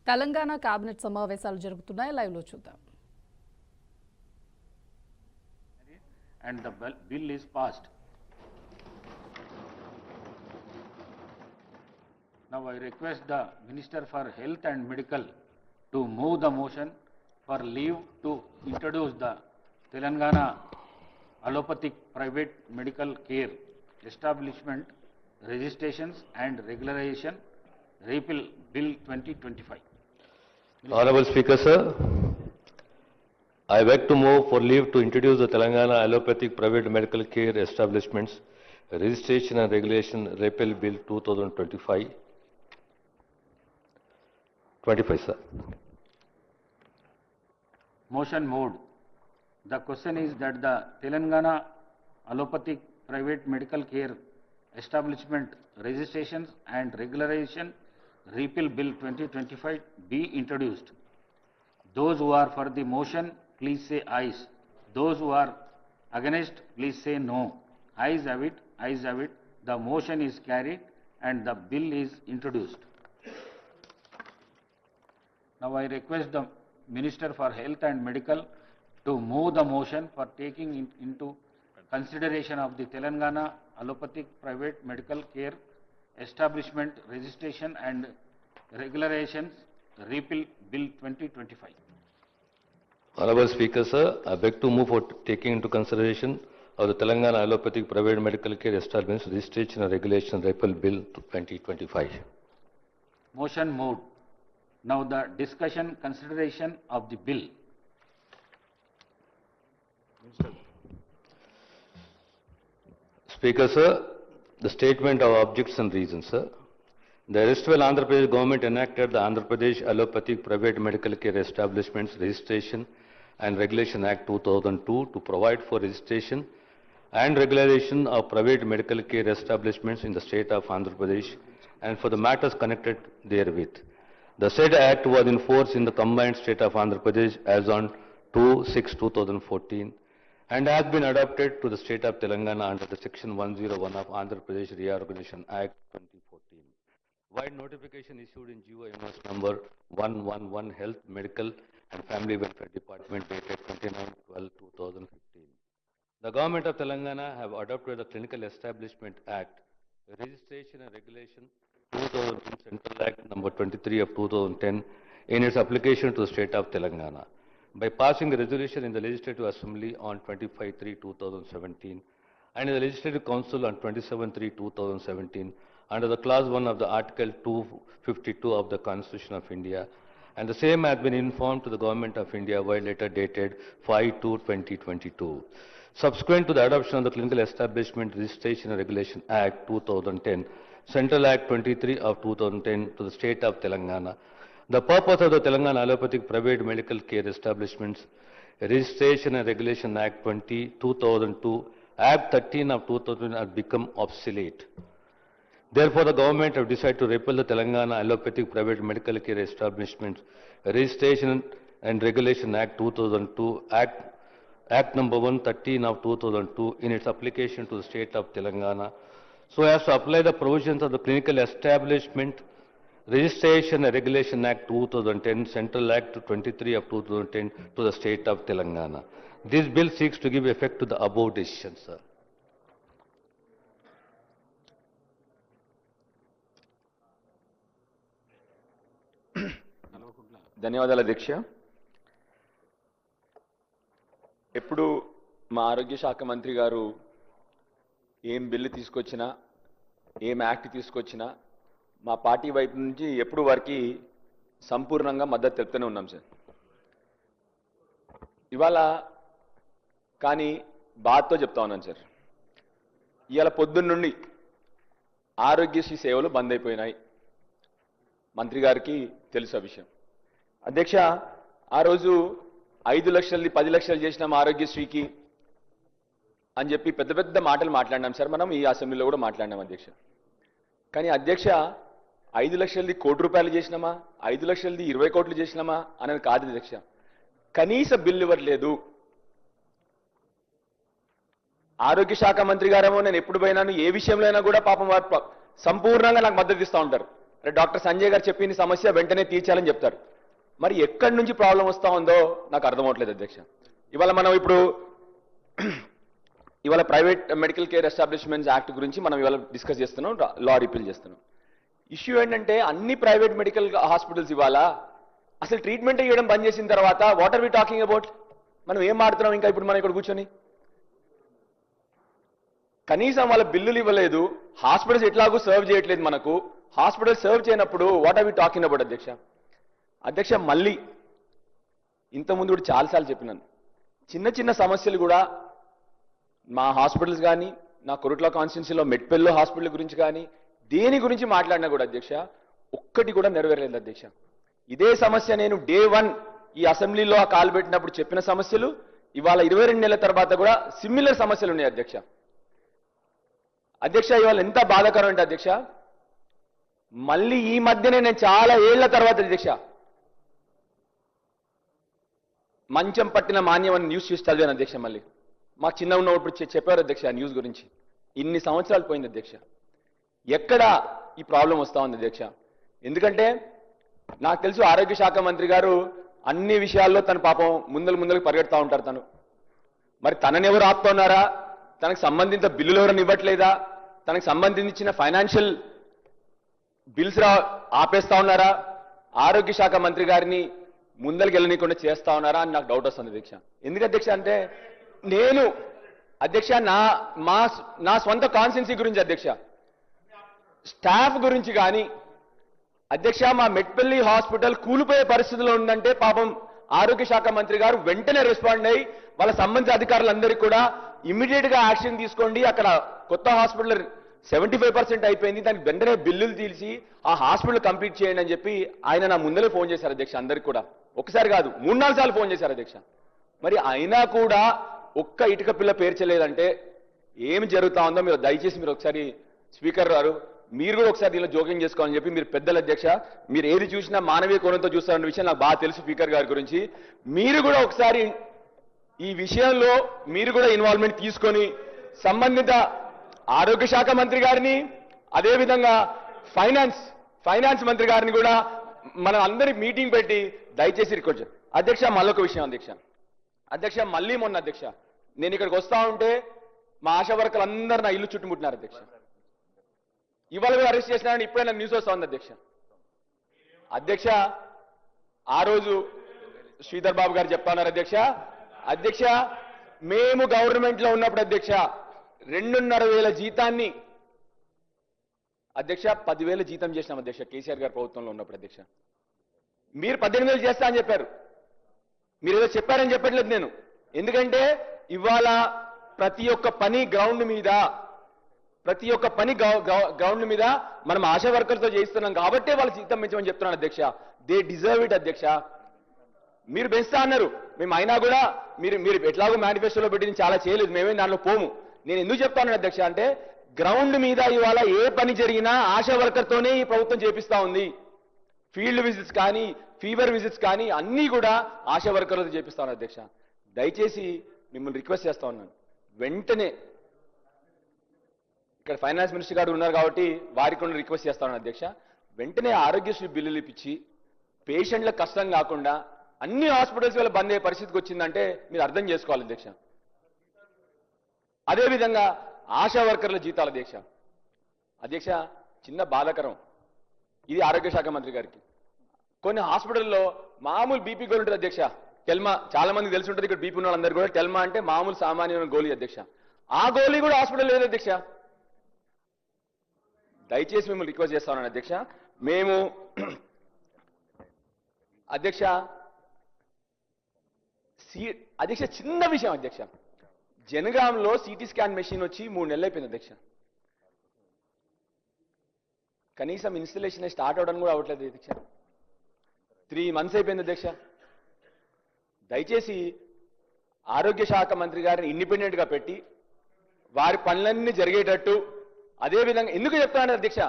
Telangana cabinet సమావేశాలు జరుగుతున్నాయి. Live లో చూద్దాం. And the bill is passed. Now I request the Minister for Health and Medical to move the motion for leave to introduce the Telangana Allopathic Private Medical Care Establishment Registrations and Regularization Repeal Bill 2025. Honorable Speaker, sir, I beg to move for leave to introduce the Telangana Allopathic Private Medical Care Establishments Registration and Regulation Repeal Bill 2025. 25, sir. Motion moved. The question is that the Telangana Allopathic Private Medical Care Establishment Registrations and Regularization Repeal Bill 2025 be introduced. Those who are for the motion, please say ayes. Those who are against, please say no. Ayes have it, ayes have it. The motion is carried and the bill is introduced. Now I request the Minister for Health and Medical to move the motion for taking into consideration of the Telangana Allopathic Private Medical Care Establishment Registration and Regulations Repeal Bill 2025. Honorable Speaker, sir, I beg to move for taking into consideration of the Telangana Allopathic Private Medical Care Establishments Registration and Regulation Repeal Bill 2025. Motion moved. Now the discussion consideration of the bill. Speaker, sir, the statement of objects and reasons, sir. The erstwhile Andhra Pradesh government enacted the Andhra Pradesh Allopathic Private Medical Care Establishments Registration and Regulation Act 2002 to provide for registration and regularization of private medical care establishments in the state of Andhra Pradesh and for the matters connected therewith. The said act was in force in the combined state of Andhra Pradesh as on 2/6/2014 and has been adopted to the state of Telangana under the section 101 of Andhra Pradesh Reorganization Act 2014. Wide notification issued in GOMS number 111 Health, Medical and Family Welfare Department dated 29/12/2015. The government of Telangana have adopted the Clinical Establishment Act, Registration and Regulation 2010 Central Act number 23 of 2010 in its application to the state of Telangana by passing a resolution in the Legislative Assembly on 25/3/2017 and in the Legislative Council on 27/3/2017 under the Clause 1 of the Article 252 of the Constitution of India, and the same has been informed to the Government of India by letter dated 5/2/2022. Subsequent to the adoption of the Clinical Establishment Registration and Regulation Act 2010, Central Act 23 of 2010 to the state of Telangana, the purpose of the Telangana Allopathic Private Medical Care Establishments Registration and Regulation Act 2002, Act 13 of 2000 has become obsolete. Therefore, the government have decided to repeal the Telangana Allopathic Private Medical Care Establishments Registration and Regulation Act 2002, Act number 113 of 2002 in its application to the state of Telangana, so as to apply the provisions of the Clinical Establishment Registration and Regulation Act 2010, Central Act 23 of 2010 to the state of Telangana. This bill seeks to give effect to the above decision, sir. ధన్యవాదాలు అధ్యక్ష. ఎప్పుడు మా ఆరోగ్య శాఖ మంత్రి గారు ఏం bill తీసుకొచ్చినా, ఏం యాక్ట్ తీసుకొచ్చినా మా పార్టీ వైపు నుంచి ఎప్పుడు వారికి సంపూర్ణంగా మద్దతు తెలుపుతూనే ఉన్నాం సార్. ఇవాళ కానీ బాధతో చెప్తా ఉన్నాను సార్, ఇవాళ పొద్దున్న నుండి ఆరోగ్యశ్రీ సేవలు బంద్ అయిపోయినాయి. మంత్రి గారికి తెలుసు ఆ విషయం. అధ్యక్ష, ఆ రోజు 5 లక్షలది 10 లక్షలు చేసినాం ఆరోగ్యశ్రీకి అని చెప్పి పెద్ద పెద్ద మాటలు మాట్లాడినాం సార్. మనం ఈ అసెంబ్లీలో కూడా మాట్లాడినాం అధ్యక్ష. కానీ అధ్యక్ష, 5 లక్షలది ₹1 కోటి చేసినామా, 5 లక్షలది 20 కోట్లు చేసినామా అనేది కాదు అధ్యక్ష. కనీస బిల్లు ఇవ్వట్లేదు. ఆరోగ్య శాఖ మంత్రి గారేమో నేను ఎప్పుడు పోయినాను ఏ విషయంలో అయినా కూడా పాపం వారు సంపూర్ణంగా నాకు మద్దతు ఇస్తూ ఉంటారు. డాక్టర్ సంజయ్ గారు చెప్పిన సమస్య వెంటనే తీర్చాలని చెప్తారు. మరి ఎక్కడి నుంచి ప్రాబ్లం వస్తా ఉందో నాకు అర్థమవట్లేదు అధ్యక్ష. ఇవాళ మనం ఇప్పుడు ఇవాళ private medical care establishments act గురించి మనం ఇవాళ డిస్కస్ చేస్తున్నాం, లా రిపీల్ చేస్తున్నాం. ఇష్యూ ఏంటంటే అన్ని ప్రైవేట్ మెడికల్ హాస్పిటల్స్ ఇవాళ అసలు ట్రీట్మెంట్ ఇవ్వడం బంద్ చేసిన తర్వాత what are we talking about? మనం ఏం మాడుతున్నాం ఇంకా ఇప్పుడు మనం ఇక్కడ కూర్చొని? కనీసం వాళ్ళ బిల్లులు ఇవ్వలేదు, హాస్పిటల్స్ ఎట్లాగూ సర్వ్ చేయట్లేదు. మనకు హాస్పిటల్ సర్వ్ చేయనప్పుడు what are we talking about అధ్యక్ష? అధ్యక్ష, మళ్ళీ ఇంతకుముందు కూడా చాలాసార్లు చెప్పినాను, చిన్న చిన్న సమస్యలు కూడా మా హాస్పిటల్స్ కానీ, నా కొరుట్ల కాన్స్టిట్యున్సీలో మెట్పల్లి హాస్పిటల్ గురించి కానీ దేని గురించి మాట్లాడినా కూడా అధ్యక్ష ఒక్కటి కూడా నెరవేరలేదు అధ్యక్ష. ఇదే సమస్య నేను డే 1 ఈ అసెంబ్లీలో ఆ కాలు పెట్టినప్పుడు చెప్పిన సమస్యలు ఇవాళ 22 నెలల తర్వాత కూడా సిమిలర్ సమస్యలు ఉన్నాయి అధ్యక్ష. అధ్యక్ష, ఇవాళ ఎంత బాధాకరం అంటే అధ్యక్ష, మళ్ళీ ఈ మధ్యనే నేను చాలా ఏళ్ల తర్వాత అధ్యక్ష మంచం పట్టిన మాన్యం అని న్యూస్ చూసి చదివాను అధ్యక్ష. మళ్ళీ మాకు చిన్న ఉన్నప్పుడు చెప్పారు అధ్యక్ష ఆ న్యూస్ గురించి. ఇన్ని సంవత్సరాలు పోయింది అధ్యక్ష. ఎక్కడ ఈ ప్రాబ్లం వస్తా ఉంది అధ్యక్ష? ఎందుకంటే నాకు తెలుసు ఆరోగ్య శాఖ మంత్రి గారు అన్ని విషయాల్లో తన పాపం ముందలకు పరిగెడతా ఉంటారు. మరి తనని ఎవరు ఆపుతున్నారా? తనకు సంబంధించిన బిల్లులు ఎవరైనా ఇవ్వట్లేదా? తనకు సంబంధించిన ఫైనాన్షియల్ బిల్స్ ఆపేస్తా ఉన్నారా? ఆరోగ్య శాఖ మంత్రి గారిని ముందరికి వెళ్ళనీయకుండా చేస్తా ఉన్నారా అని నాకు డౌట్ వస్తుంది అధ్యక్ష. ఎందుకు అధ్యక్ష అంటే నేను అధ్యక్ష నా స్వంత కాన్స్టిట్యున్సీ గురించి అధ్యక్ష, స్టాఫ్ గురించి కానీ అధ్యక్ష, మా మెట్పల్లి హాస్పిటల్ కూలిపోయే పరిస్థితిలో ఉందంటే పాపం ఆరోగ్య శాఖ మంత్రి గారు వెంటనే రెస్పాండ్ అయ్యి వాళ్ళ సంబంధిత అధికారులందరికీ కూడా ఇమ్మీడియట్ గా యాక్షన్ తీసుకోండి, అక్కడ కొత్త హాస్పిటల్ 75% అయిపోయింది, దానికి వెంటనే బిల్లులు తీసి ఆ హాస్పిటల్ కంప్లీట్ చేయండి అని చెప్పి ఆయన నా ముందరే ఫోన్ చేశారు అధ్యక్ష. అందరికి కూడా ఒకసారి కాదు 3-4 సార్లు ఫోన్ చేశారు అధ్యక్ష. మరి అయినా కూడా ఒక్క ఇటుక పిల్ల పేర్చలేదంటే ఏమి జరుగుతా ఉందో మీరు దయచేసి మీరు ఒకసారి స్పీకర్ గారు మీరు కూడా ఒకసారి దీనిలో జోక్యం చేసుకోవాలని చెప్పి, మీరు పెద్దల అధ్యక్ష, మీరు ఏది చూసినా మానవీయ కోణంతో చూస్తారన్న విషయం నాకు బాగా తెలుసు స్పీకర్ గారి గురించి. మీరు కూడా ఒకసారి ఈ విషయంలో మీరు కూడా ఇన్వాల్వ్మెంట్ తీసుకొని సంబంధిత ఆరోగ్య శాఖ మంత్రి గారిని అదేవిధంగా ఫైనాన్స్ మంత్రి గారిని కూడా మనం అందరి మీటింగ్ పెట్టి దయచేసి రిక్వెస్ట్ అధ్యక్ష. మళ్ళొక విషయం అధ్యక్ష, మళ్ళీ మొన్న అధ్యక్ష నేను ఇక్కడికి వస్తా ఉంటే మా ఆశా వర్కర్లు అందరూ నా ఇల్లు చుట్టుముట్టినారు అధ్యక్ష. ఇవాళ కూడా అరెస్ట్ చేసినారని ఇప్పుడే నాకు న్యూస్ వస్తా ఉంది అధ్యక్ష. ఆ రోజు శ్రీధర్ బాబు గారు చెప్తా ఉన్నారు అధ్యక్ష, మేము గవర్నమెంట్ లో ఉన్నప్పుడు అధ్యక్ష 2,500 జీతాన్ని అధ్యక్ష 10,000 జీతం చేసినాం అధ్యక్ష. కేసీఆర్ గారు ప్రభుత్వంలో ఉన్నప్పుడు అధ్యక్ష మీరు 18,000 చేస్తా అని చెప్పారు. మీరు ఏదో చెప్పారని చెప్పట్లేదు నేను, ఎందుకంటే ఇవాళ ప్రతి ఒక్క పని గ్రౌండ్ మీద మనం ఆశా వర్కర్తో చేయిస్తున్నాం కాబట్టే వాళ్ళ జీతం పెంచమని చెప్తున్నాను అధ్యక్ష. దే డిజర్వ్ ఇట్ అధ్యక్ష. మీరు పెంచుతా అన్నారు, మేము అయినా కూడా మీరు ఎట్లాగో మేనిఫెస్టోలో పెట్టి చాలా చేయలేదు, మేమే దానిలో పోము. నేను ఎందుకు చెప్తాను అధ్యక్ష అంటే గ్రౌండ్ మీద ఇవాళ ఏ పని జరిగినా ఆశా వర్కర్తోనే ఈ ప్రభుత్వం చేపిస్తా ఉంది. ఫీల్డ్ విజిట్స్ కానీ ఫీవర్ విజిట్స్ కానీ అన్నీ కూడా ఆశా వర్కర్లతో చేపిస్తాను అధ్యక్ష. దయచేసి మిమ్మల్ని రిక్వెస్ట్ చేస్తా ఉన్నాను, వెంటనే ఇక్కడ ఫైనాన్స్ మినిస్టర్ గారు ఉన్నారు కాబట్టి వారికి కూడా రిక్వెస్ట్ చేస్తాను అధ్యక్ష, వెంటనే ఆరోగ్యశ్రీ బిల్లులు ఇప్పించి పేషెంట్లకు కష్టం కాకుండా అన్ని హాస్పిటల్స్ వల్ల బంద్ అయ్యే పరిస్థితికి వచ్చిందంటే మీరు అర్థం చేసుకోవాలి అధ్యక్ష. అదేవిధంగా ఆశా వర్కర్ల జీతాల అధ్యక్ష చిన్న బాధాకరం, ఇది ఆరోగ్య శాఖ మంత్రి గారికి. కొన్ని హాస్పిటల్లో మామూలు బీపీ గోళీ ఉంటుంది అధ్యక్ష, టెల్మా, చాలా మందికి తెలిసి ఉంటుంది ఇక్కడ బీపీ ఉన్న వాళ్ళందరూ కూడా. టెల్మా అంటే మామూలు సామాన్యమైన గోళీ అధ్యక్ష, ఆ గోళీ కూడా హాస్పిటల్ లేదు అధ్యక్ష. దయచేసి మిమ్మల్ని రిక్వెస్ట్ చేస్తా ఉన్నాను అధ్యక్ష. మేము అధ్యక్ష చిన్న విషయం అధ్యక్ష, జనగాంలో సిటీ స్కాన్ మెషిన్ వచ్చి 3 నెలలు అయిపోయింది అధ్యక్ష. కనీసం ఇన్స్టలేషన్ స్టార్ట్ అవడం కూడా అవ్వట్లేదు అధ్యక్ష. 3 months అయిపోయింది అధ్యక్ష. దయచేసి ఆరోగ్య శాఖ మంత్రి గారిని ఇండిపెండెంట్ గా పెట్టి వారి పనులన్నీ జరిగేటట్టు, అదేవిధంగా ఎందుకు చెప్తాను అధ్యక్ష,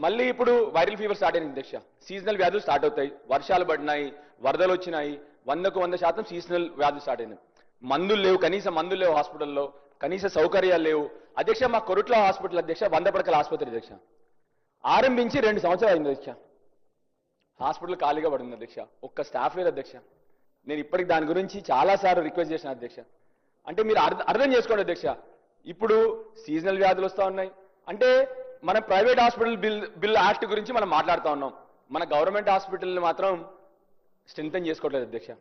మళ్ళీ ఇప్పుడు వైరల్ ఫీవర్ స్టార్ట్ అయింది అధ్యక్ష. సీజనల్ వ్యాధులు స్టార్ట్ అవుతాయి, వర్షాలు పడినాయి, వరదలు వచ్చినాయి, 100% సీజనల్ వ్యాధులు స్టార్ట్ అయినాయి. మందులు లేవు, కనీసం మందులు లేవు హాస్పిటల్లో, కనీస సౌకర్యాలు లేవు అధ్యక్ష. మా కొరుట్ల హాస్పిటల్ అధ్యక్ష 100 పడకల ఆసుపత్రి అధ్యక్ష. ఆరంభించి 2 సంవత్సరాలు అయింది అధ్యక్ష. హాస్పిటల్ ఖాళీగా పడింది అధ్యక్ష. ఒక్క స్టాఫ్ లేదు అధ్యక్ష. నేను ఇప్పటికి దాని గురించి చాలాసార్లు రిక్వెస్ట్ చేసిన అధ్యక్ష. అంటే మీరు అర్థం చేసుకోండి అధ్యక్ష, ఇప్పుడు సీజనల్ వ్యాధులు వస్తూ ఉన్నాయి. అంటే మన ప్రైవేట్ హాస్పిటల్ బిల్ యాక్ట్ గురించి మనం మాట్లాడుతూ ఉన్నాం. మన గవర్నమెంట్ హాస్పిటల్ని మాత్రం స్ట్రెంగ్తన్ చేసుకోవట్లేదు అధ్యక్ష.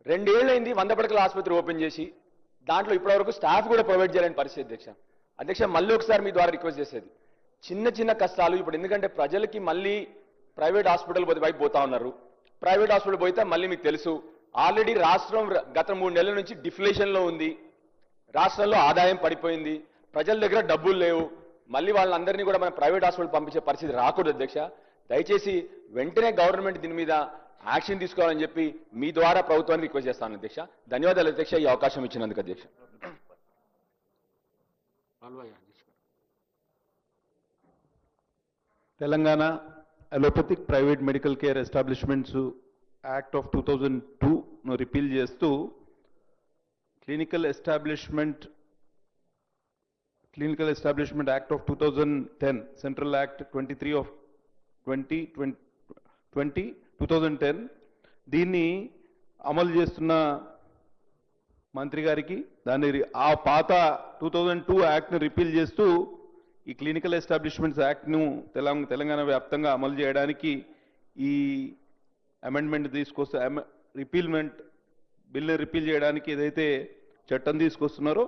2 ఏళ్ళైంది 100 పడకల ఆసుపత్రి ఓపెన్ చేసి, దాంట్లో ఇప్పటివరకు స్టాఫ్ కూడా ప్రొవైడ్ చేయలేని పరిస్థితి అధ్యక్ష. అధ్యక్ష, మళ్ళీ ఒకసారి మీ ద్వారా రిక్వెస్ట్ చేసేది, చిన్న చిన్న కష్టాలు ఇప్పుడు, ఎందుకంటే ప్రజలకి మళ్ళీ ప్రైవేట్ హాస్పిటల్ వైపు పోతా ఉన్నారు. ప్రైవేట్ హాస్పిటల్ పోతే మళ్ళీ మీకు తెలుసు, ఆల్రెడీ రాష్ట్రం గత 3 నెలల నుంచి డిఫ్లేషన్లో ఉంది. రాష్ట్రంలో ఆదాయం పడిపోయింది, ప్రజల దగ్గర డబ్బులు లేవు. మళ్ళీ వాళ్ళందరినీ కూడా మనం ప్రైవేట్ హాస్పిటల్ పంపించే పరిస్థితి రాకూడదు అధ్యక్ష. దయచేసి వెంటనే గవర్నమెంట్ దీని మీద యాక్షన్ తీసుకోవాలని చెప్పి మీ ద్వారా ప్రభుత్వాన్ని రిక్వెస్ట్ చేస్తాను అధ్యక్ష. ధన్యవాదాలు అధ్యక్ష, ఈ అవకాశం ఇచ్చినందుకు అధ్యక్ష. Telangana allopathic private medical care establishments act of 2002ను రిపీల్ చేస్తూ clinical establishment act of 2010, central act 23 of 2010 దీన్ని అమలు చేస్తున్న మంత్రి గారికి, ఆ పాత 2002 యాక్ట్ను రిపీల్ చేస్తూ ఈ క్లినికల్ ఎస్టాబ్లిష్మెంట్స్ యాక్ట్ను తెలంగాణ వ్యాప్తంగా అమలు చేయడానికి ఈ అమెండ్మెంట్ తీసుకొస్తే, బిల్ని రిపీల్ చేయడానికి ఏదైతే చట్టం తీసుకొస్తున్నారో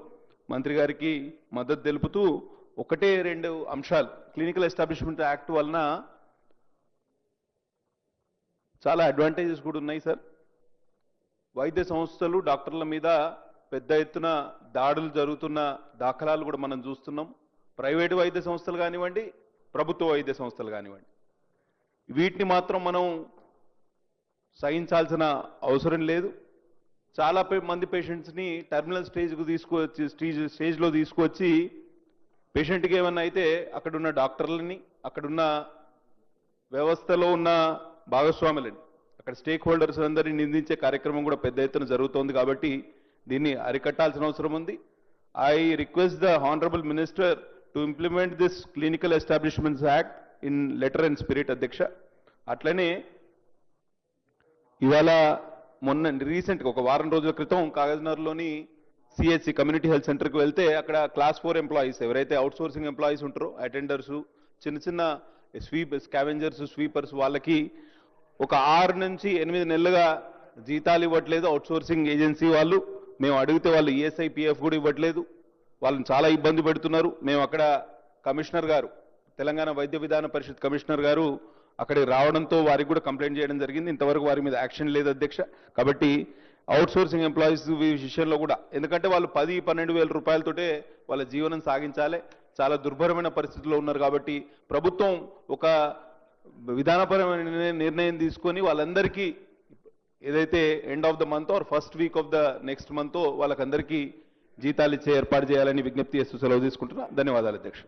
మంత్రి గారికి మద్దతు తెలుపుతూ 1-2 అంశాలు. క్లినికల్ ఎస్టాబ్లిష్మెంట్ యాక్ట్ వలన చాలా అడ్వాంటేజెస్ కూడా ఉన్నాయి సార్. వైద్య సంస్థలు, డాక్టర్ల మీద పెద్ద ఎత్తున దాడులు జరుగుతున్న దాఖలాలు కూడా మనం చూస్తున్నాం. ప్రైవేటు వైద్య సంస్థలు కానివ్వండి, ప్రభుత్వ వైద్య సంస్థలు కానివ్వండి, వీటిని మాత్రం మనం సహించాల్సిన అవసరం లేదు. చాలా మంది పేషెంట్స్ని టెర్మినల్ స్టేజ్లో తీసుకువచ్చి పేషెంట్కి ఏమన్నా అయితే అక్కడున్న డాక్టర్లని, అక్కడున్న వ్యవస్థలో ఉన్న భాగస్వాములని, అక్కడ స్టేక్ హోల్డర్స్ అందరినీ నిందించే కార్యక్రమం కూడా పెద్ద ఎత్తున జరుగుతోంది. కాబట్టి దీన్ని అరికట్టాల్సిన అవసరం ఉంది. I request the honourable minister to implement this clinical establishments act in letter and spirit అధ్యక్ష. అట్లనే ఇవాళ మొన్న రీసెంట్గా ఒక వారం రోజుల క్రితం కాగజ్నగర్లోని సిహెచ్సి కమ్యూనిటీ హెల్త్ సెంటర్కి వెళ్తే అక్కడ క్లాస్ 4 ఎంప్లాయీస్, ఎవరైతే అవుట్సోర్సింగ్ ఎంప్లాయీస్ ఉంటారో, అటెండర్స్, చిన్న చిన్న స్కావెంజర్స్, స్వీపర్స్, వాళ్ళకి ఒక 6 నుంచి 8 నెలలుగా జీతాలు ఇవ్వట్లేదు అవుట్సోర్సింగ్ ఏజెన్సీ వాళ్ళు. మేము అడిగితే వాళ్ళు ఈఎస్ఐ పిఎఫ్ కూడా ఇవ్వట్లేదు. వాళ్ళని చాలా ఇబ్బంది పెడుతున్నారు. మేము అక్కడ కమిషనర్ గారు, తెలంగాణ వైద్య విధాన పరిషత్ కమిషనర్ గారు అక్కడికి రావడంతో వారికి కూడా కంప్లైంట్ చేయడం జరిగింది. ఇంతవరకు వారి మీద యాక్షన్ లేదు అధ్యక్ష. కాబట్టి అవుట్సోర్సింగ్ ఎంప్లాయీస్ విషయంలో కూడా, ఎందుకంటే వాళ్ళు 10-12 వేల రూపాయలతోటే వాళ్ళ జీవనం సాగించాలి, చాలా దుర్భరమైన పరిస్థితుల్లో ఉన్నారు. కాబట్టి ప్రభుత్వం ఒక విధానపరమైన నిర్ణయం తీసుకొని వాళ్ళందరికీ ఏదైతే end of the month or first week off the next month వాళ్ళకందరికీ జీతాలు ఇచ్చే ఏర్పాటు చేయాలని విజ్ఞప్తి చేస్తూ సెలవు తీసుకుంటున్నా. ధన్యవాదాలు అధ్యక్ష.